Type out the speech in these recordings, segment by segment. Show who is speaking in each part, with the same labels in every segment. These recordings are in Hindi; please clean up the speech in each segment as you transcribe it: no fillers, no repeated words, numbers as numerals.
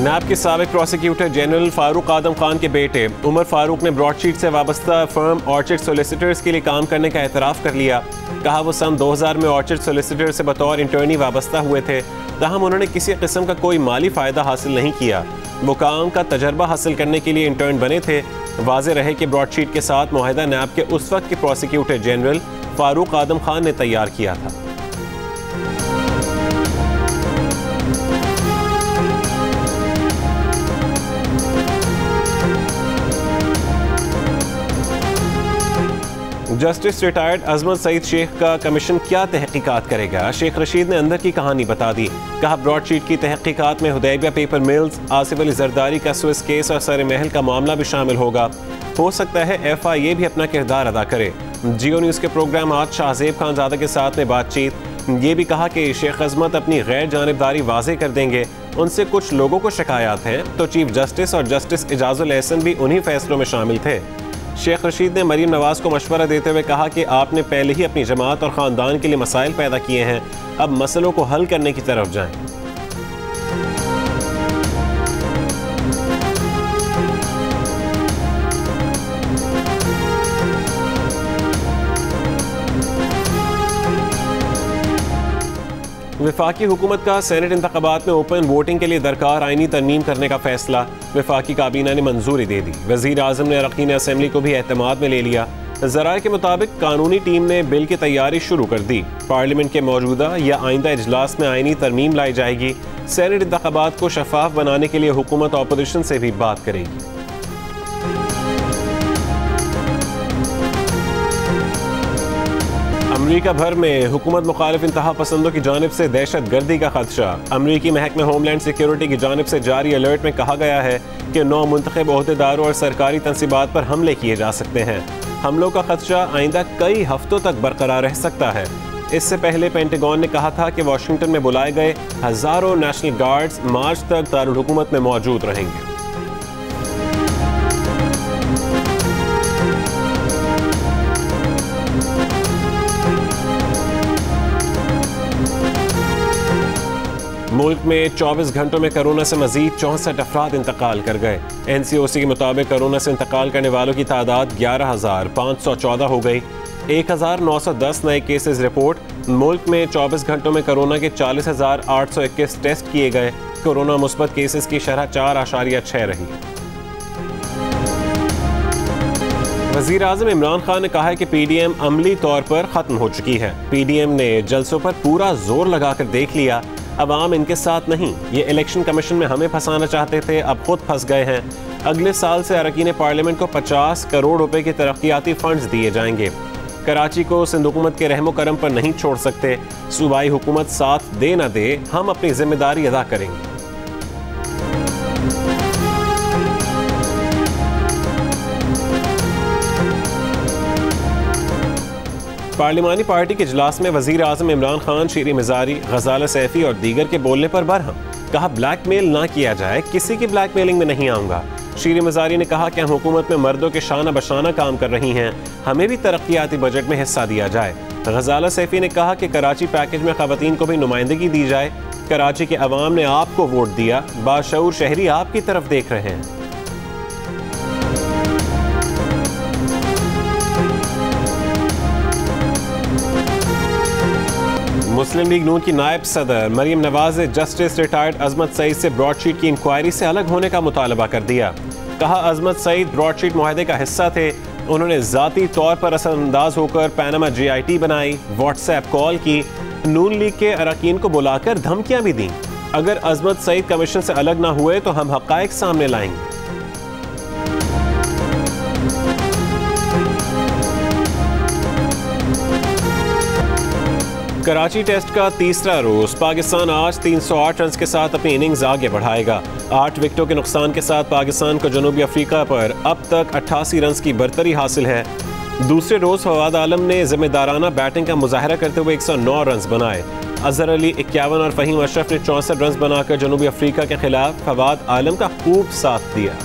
Speaker 1: नैब के साबिक प्रोसिक्यूटर जनरल फारूक आदम खान के बेटे उमर फारूक ने ब्रॉडशीट से वाबस्ता फर्म ऑर्चिड सोलिसिटर्स के लिए काम करने का एतराफ़ कर लिया। कहा वो सन 2000 में ऑर्चिड सोलिसिटर से बतौर इंटर्नी वाबस्ता हुए थे, ताहम उन्होंने किसी किस्म का कोई माली फ़ायदा हासिल नहीं किया। वो काम का तजर्बा हासिल करने के लिए इंटर्न बने थे। वाज़े रहे कि ब्रॉडशीट के साथ मुआहिदा नैब के उस वक्त के प्रोसिक्यूटर जनरल फारूक आदम खान ने तैयार किया था। जस्टिस रिटायर्ड अजमत सईद शेख का कमीशन क्या तहकीकात करेगा? शेख रशीद ने अंदर की कहानी बता दी। कहा ब्रॉडशीट की तहकीकात में हुदैबिया पेपर मिल्स, आसिफ अली जरदारी का स्विस केस और सर महल का मामला भी शामिल होगा। हो सकता है FIA भी अपना किरदार अदा करे। जियो न्यूज़ के प्रोग्राम आज शाहजेब खान ज़ादा के साथ में बातचीत। ये भी कहा कि शेख अजमत अपनी गैर जानिबदारी वाजे कर देंगे। उनसे कुछ लोगों को शिकायत हैं तो चीफ जस्टिस और जस्टिस इजाजुल एहसन भी उन्हीं फैसलों में शामिल थे। शेख रशीद ने मरीम नवाज को मशवरा देते हुए कहा कि आपने पहले ही अपनी जमात और ख़ानदान के लिए मसाइल पैदा किए हैं, अब मसलों को हल करने की तरफ जाएं। वफाकी हुकूमत का सेनेट इंतखाबात में ओपन वोटिंग के लिए दरकार आईनी तरमीम करने का फैसला। वफाकी काबीना ने मंजूरी दे दी। वज़ीर आज़म ने अरकान असम्बली को भी एहतमाद में ले लिया। ज़राए के मुताबिक कानूनी टीम ने बिल की तैयारी शुरू कर दी। पार्लियामेंट के मौजूदा या आइंदा इजलास में आईनी तरमीम लाई जाएगी। सेनेट इंतखाबात को शफाफ बनाने के लिए हुकूमत अपोजिशन से भी बात करेगी। अमरीका भर में हुकूमत मुखालिफ इंतहा पसंदों की जानिब से दहशत गर्दी का खदशा। अमरीकी महकमे होमलैंड सिक्योरिटी की जानिब से जारी अलर्ट में कहा गया है कि 9 मुंतखब ओहदेदारों और सरकारी तंसीबात पर हमले किए जा सकते हैं। हमलों का खदशा आइंदा कई हफ्तों तक बरकरार रह सकता है। इससे पहले पेंटागन ने कहा था कि वाशिंगटन में बुलाए गए हज़ारों नेशनल गार्ड्स मार्च तक दारुल हुकूमत में मौजूद रहेंगे। मुल्क में 24 घंटों में कोरोना से मजीद 64 अफराद इंतकाल कर गए। NCOC के मुताबिक कोरोना से इंतकाल करने वालों की तादाद 11,514 हो गई। 1,910 नए केसेस रिपोर्ट। मुल्क में 24 घंटों में कोरोना के 40,821 टेस्ट किए गए। कोरोना मुस्बत केसेस की शरह 4.6 रही। वज़ीर आज़म इमरान खान ने कहा है कि PDM अमली तौर पर ख़त्म हो चुकी है। PDM ने जलसों पर पूरा जोर लगाकर देख लिया, अवाम इनके साथ नहीं। ये इलेक्शन कमीशन में हमें फंसाना चाहते थे, अब खुद फंस गए हैं। अगले साल से अरकान पार्लियामेंट को 50 करोड़ रुपए के तरक्याती फंड्स दिए जाएंगे। कराची को सिंध हुकूमत के रहमो करम पर नहीं छोड़ सकते। सूबाई हुकूमत साथ दे न दे, हम अपनी जिम्मेदारी अदा करेंगे। पार्लिमानी पार्टी के इजलास में वज़ीर आज़म इमरान खान, शीरी मिज़ारी, गज़ाला सैफ़ी और दीगर के बोलने पर बरहम। कहा ब्लैकमेल ना किया जाए, किसी की ब्लैकमेलिंग में नहीं आऊँगा। शीरी मिज़ारी ने कहा कि हम हुकूमत में मर्दों के शाना बशाना काम कर रही हैं, हमें भी तरक्याती बजट में हिस्सा दिया जाए। गज़ाला सैफ़ी ने कहा कि कराची पैकेज में ख़वातीन को भी नुमाइंदगी दी जाए। कराची के अवाम ने आपको वोट दिया, बाशऊर शहरी आपकी तरफ देख रहे हैं। मुस्लिम लीग नून की नायब सदर मरीम नवाज ने जस्टिस रिटायर्ड अजमत सईद से ब्रॉडशीट की इंक्वायरी से अलग होने का मुतालबा कर दिया। कहा अजमत सईद ब्रॉडशीट मुआहदे का हिस्सा थे। उन्होंने ज़ाती तौर पर असरअंदाज होकर पैनामा GIT बनाई, व्हाट्सएप कॉल की, नून लीग के अरकान को बुलाकर धमकियां भी दी। अगर अजमत सईद कमीशन से अलग ना हुए तो हम हक़ाइक़ सामने लाएंगे। कराची टेस्ट का तीसरा रोज पाकिस्तान आज 308 रन के साथ अपनी इनिंग्स आगे बढ़ाएगा। 8 विकेटों के नुकसान के साथ पाकिस्तान को जनूबी अफ्रीका पर अब तक 88 रन की बरतरी हासिल है। दूसरे रोज फवाद आलम ने जिम्मेदाराना बैटिंग का मुजाहरा करते हुए 109 रन बनाए। अजहर अली 51 और फ़हीम अशरफ ने 64 रन बनाकर जनूबी अफ्रीका के खिलाफ फवाद आलम का खूब साथ दिया।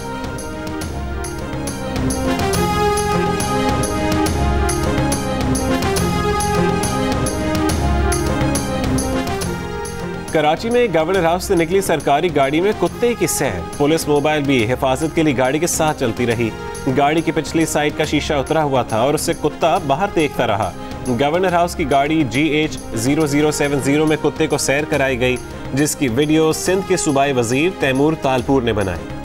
Speaker 1: कराची में गवर्नर हाउस से निकली सरकारी गाड़ी में कुत्ते की सैर, पुलिस मोबाइल भी हिफाजत के लिए गाड़ी के साथ चलती रही। गाड़ी की पिछली साइड का शीशा उतरा हुआ था और उससे कुत्ता बाहर देखता रहा। गवर्नर हाउस की गाड़ी GH0070 में कुत्ते को सैर कराई गई, जिसकी वीडियो सिंध के सूबाई वजीर तैमूर तालपुर ने बनाई।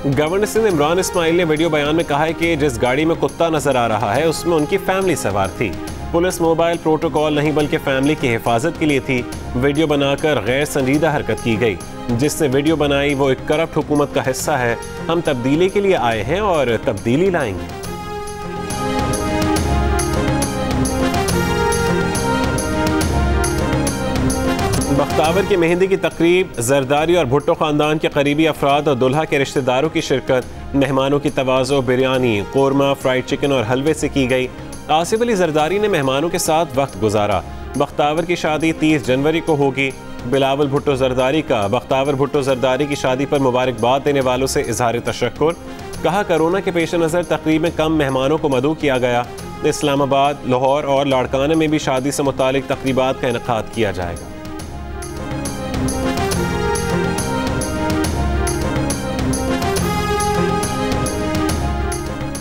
Speaker 1: गवर्नर सिंध इमरान इस्माइल ने वीडियो बयान में कहा है कि जिस गाड़ी में कुत्ता नजर आ रहा है उसमें उनकी फैमिली सवार थी। पुलिस मोबाइल प्रोटोकॉल नहीं बल्कि फैमिली की हिफाजत के लिए थी। वीडियो बनाकर गैर संजीदा हरकत की गई। जिसने वीडियो बनाई वो एक करप्ट हुकूमत का हिस्सा है। हम तब्दीली के लिए आए हैं और तब्दीली लाएंगे। बख्तावर की मेहंदी की तकरीब, जरदारी और भुट्टो खानदान के करीबी अफराद और दुल्हा के रिश्तेदारों की शिरकत, मेहमानों की तवाज़ो बिरयानी, कोरमा, फ्राइड चिकन और हलवे से की गई। आसिफ अली जरदारी ने मेहमानों के साथ वक्त गुजारा। बख्तावर की शादी 30 जनवरी को होगी। बिलावल भुट्टो जरदारी का बख्तावर भुट्टो जरदारी की शादी पर मुबारकबाद देने वालों से इजहार तशक्कुर। कहा, कोरोना के पेश नज़र तकरीब में कम मेहमानों को मदऊ किया गया। इस्लामाबाद, लाहौर और लाड़काना में भी शादी से मुतालिक तकरीबात का इनेकाद किया जाएगा।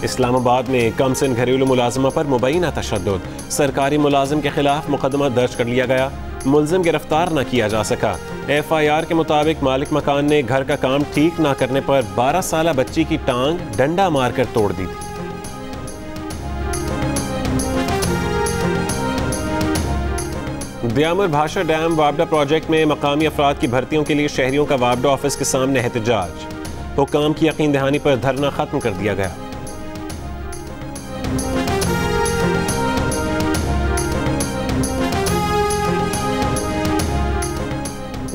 Speaker 1: इस्लामाबाद में कम सिन घरेलू मुलाजमा पर मुबैना तशद्दुद, सरकारी मुलाजिम के खिलाफ मुकदमा दर्ज कर लिया गया। मुलजिम गिरफ्तार न किया जा सका। FIR के मुताबिक मालिक मकान ने घर का काम ठीक न करने पर 12 साला बच्ची की टांग डंडा मारकर तोड़ दी थी। दियामर भाषा डैम वापडा प्रोजेक्ट में मकामी अफराद की भर्तियों के लिए शहरियों का वापडा ऑफिस के सामने एहतजाज। हुक्काम की यकीन दहानी पर धरना खत्म कर दिया गया।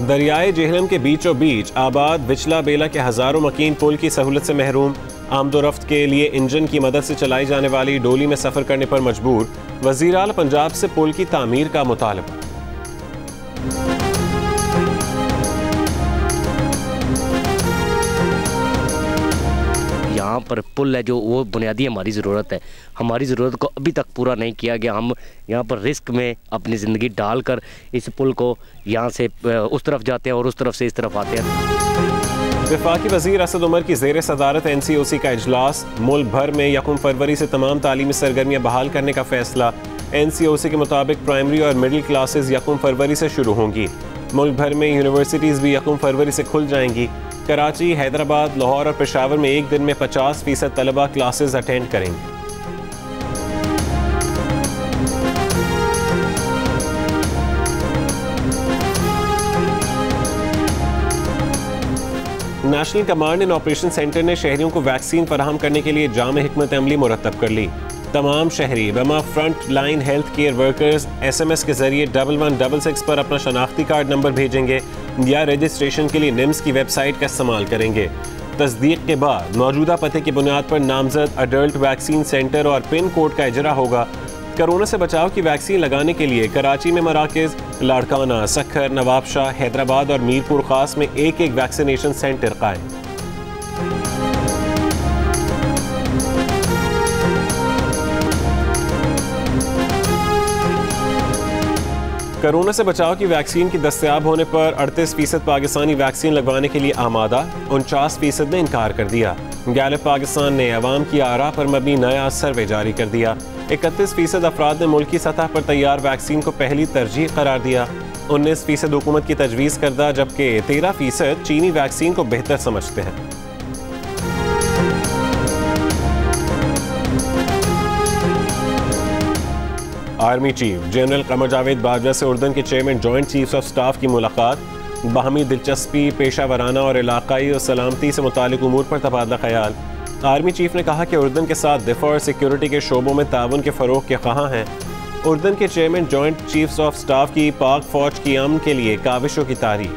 Speaker 1: दरियाए जेहलम के बीचों बीच आबाद विचला बेला के हजारों मकीन पुल की सहूलत से महरूम। आमदोरफ्त के लिए इंजन की मदद से चलाई जाने वाली डोली में सफर करने पर मजबूर। वजीर आला पंजाब से पुल की तामीर का मुतालबा।
Speaker 2: यहाँ पर पुल है जो वो बुनियादी हमारी ज़रूरत है। हमारी ज़रूरत को अभी तक पूरा नहीं किया गया। हम यहाँ पर रिस्क में अपनी ज़िंदगी डालकर इस पुल को यहाँ से उस तरफ जाते हैं और उस तरफ से इस तरफ आते हैं।
Speaker 1: वफाकी वज़ीर असद उमर की ज़ेर सदारत NCOC का इजलास। मुल्क भर में 1 फरवरी से तमाम तालीमी सरगर्मियाँ बहाल करने का फैसला। NCOC के मुताबिक प्राइमरी और मिडिल क्लासेस 1 फरवरी से शुरू होंगी। मुल्क भर में यूनिवर्सिटीज़ भी 1 फरवरी से खुल जाएंगी। कराची, हैदराबाद, लाहौर और पेशावर में एक दिन में 50% तलबा क्लासेस अटेंड करेंगे। National command and operation centre ने शहरियों को वैक्सीन फराहम करने के लिए जाम हिकमत अमली मुरतब कर ली। तमाम शहरी बमा front line health care workers SMS के जरिए 1166 पर अपना शनाख्ती कार्ड नंबर भेजेंगे या रजिस्ट्रेशन के लिए निम्स की वेबसाइट का इस्तेमाल करेंगे। तस्दीक के बाद मौजूदा पते की बुनियाद पर नामजद अडल्ट वैक्सीन सेंटर और पिन कोड का इजरा होगा। कोरोना से बचाव की वैक्सीन लगाने के लिए कराची में मराकज़, लाड़काना, सखर, नवाबशाह, हैदराबाद और मीरपुर खास में एक वैक्सीनेशन सेंटर कायम। कोरोना से बचाव की वैक्सीन की दस्तयाब होने पर 38% पाकिस्तानी वैक्सीन लगवाने के लिए आमादा। 49% ने इनकार कर दिया। गैलप पाकिस्तान ने अवाम की आरा पर मबनी नया सर्वे जारी कर दिया। 31% अफराद ने मुल्की सतह पर तैयार वैक्सीन को पहली तरजीह करार दिया। 19% हुकूमत की तजवीज़ करदा, जबकि 13% चीनी वैक्सीन को बेहतर समझते हैं। Army chief general Qamar Javed Bajwa से उर्दन के chairman joint chiefs of staff की मुलाकात। बाहमी दिलचस्पी, पेशा वराना और इलाकाई और सलामती से मुतालिक उमूर पर तबादला ख्याल। आर्मी चीफ ने कहा कि उर्दन के साथ दिफा और सिक्योरिटी के शोबों में ताउन के फ़रोग़ के ख़्वाह हैं। उर्दन के chairman joint chiefs of staff की पाक फ़ौज की अमन के लिए काविशों की तारीफ।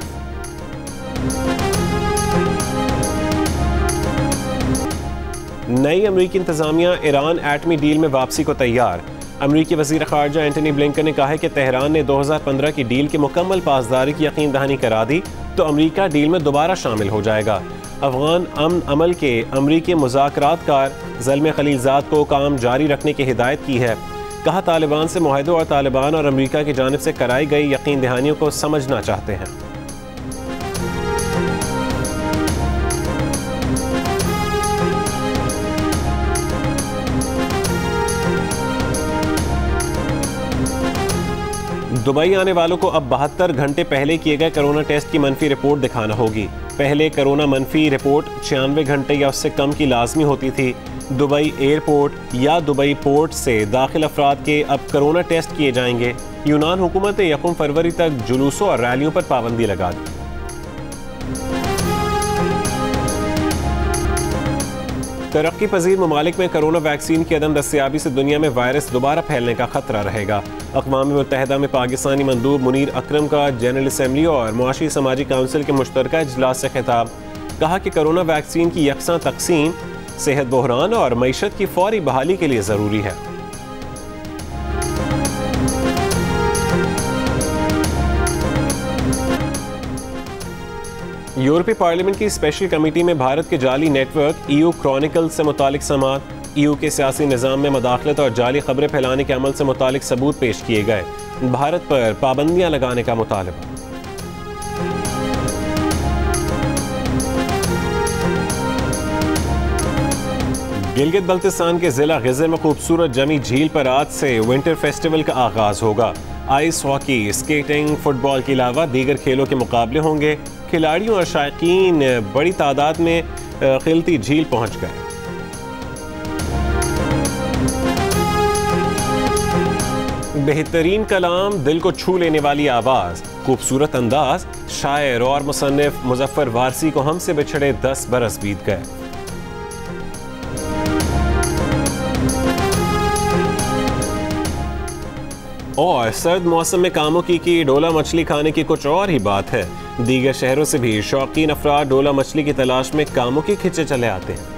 Speaker 1: नई अमरीकी इंतज़ामिया ईरान एटमी डील में वापसी को तैयार। अमरीकी वज़ीर ख़ारजा एंटनी ब्लिंकन ने कहा है कि तेहरान ने 2015 की डील की मुकम्मल पासदारी की यकीन दहानी करा दी तो अमरीका डील में दोबारा शामिल हो जाएगा। अफ़गान अमन अमल के अमरीकी मुज़ाकरातकार ज़ल्मे खलीलज़ाद को काम जारी रखने की हिदायत की है। कहा तालिबान से मुआहदे और तालिबान और अमेरिका की जानिब से कराई गई यकीन दहानियों को समझना चाहते हैं। दुबई आने वालों को अब 72 घंटे पहले किए गए कोरोना टेस्ट की मनफी रिपोर्ट दिखाना होगी। पहले कोरोना मनफी रिपोर्ट 96 घंटे या उससे कम की लाजमी होती थी। दुबई एयरपोर्ट या दुबई पोर्ट से दाखिल अफराद के अब कोरोना टेस्ट किए जाएंगे। यूनान हुकूमत ने 1 फरवरी तक जुलूसों और रैलियों पर पाबंदी लगा दी। तरक्की पजीर ममालिक में कोरोना वैक्सीन की अदम दस्तयाबी से दुनिया में वायरस दोबारा फैलने का खतरा रहेगा। अक़वाम मुत्तहिदा में पाकिस्तानी मंदूब मुनीर अकरम का जनरल असम्बली और मुआशी समाजी काउंसिल के मुश्तरका इजलास से खिताब। कहा कि कोरोना वैक्सीन की यकसां तकसीम सेहत बहरान और मईशत की फौरी बहाली के लिए ज़रूरी है। यूरोपीय पार्लियामेंट की स्पेशल कमेटी में भारत के जाली नेटवर्क EU क्रॉनिकल से मुतालिक समात, EU के सियासी निज़ाम में मदाखलत और जाली खबरें फैलाने के अमल से मुतालिक सबूत पेश किए गए। भारत पर पाबंदियां लगाने का मुतालबा। गिलगित बल्तिस्तान के जिला गिज़र में खूबसूरत जमी झील पर आज से विंटर फेस्टिवल का आगाज होगा। आइस हॉकी, स्केटिंग, फुटबॉल के अलावा दीगर खेलों के मुकाबले होंगे। खिलाड़ियों और शायकीन बड़ी तादाद में खिलती झील पहुंच गए। बेहतरीन कलाम, दिल को छू लेने वाली आवाज, खूबसूरत अंदाज, शायर और मुसन्निफ मुजफ्फर वारसी को हमसे बिछड़े 10 बरस बीत गए। और सर्द मौसम में कामों की डोला मछली खाने की कुछ और ही बात है। दीगर शहरों से भी शौकीन अफराद डोला मछली की तलाश में कामों की खिंचे चले आते हैं।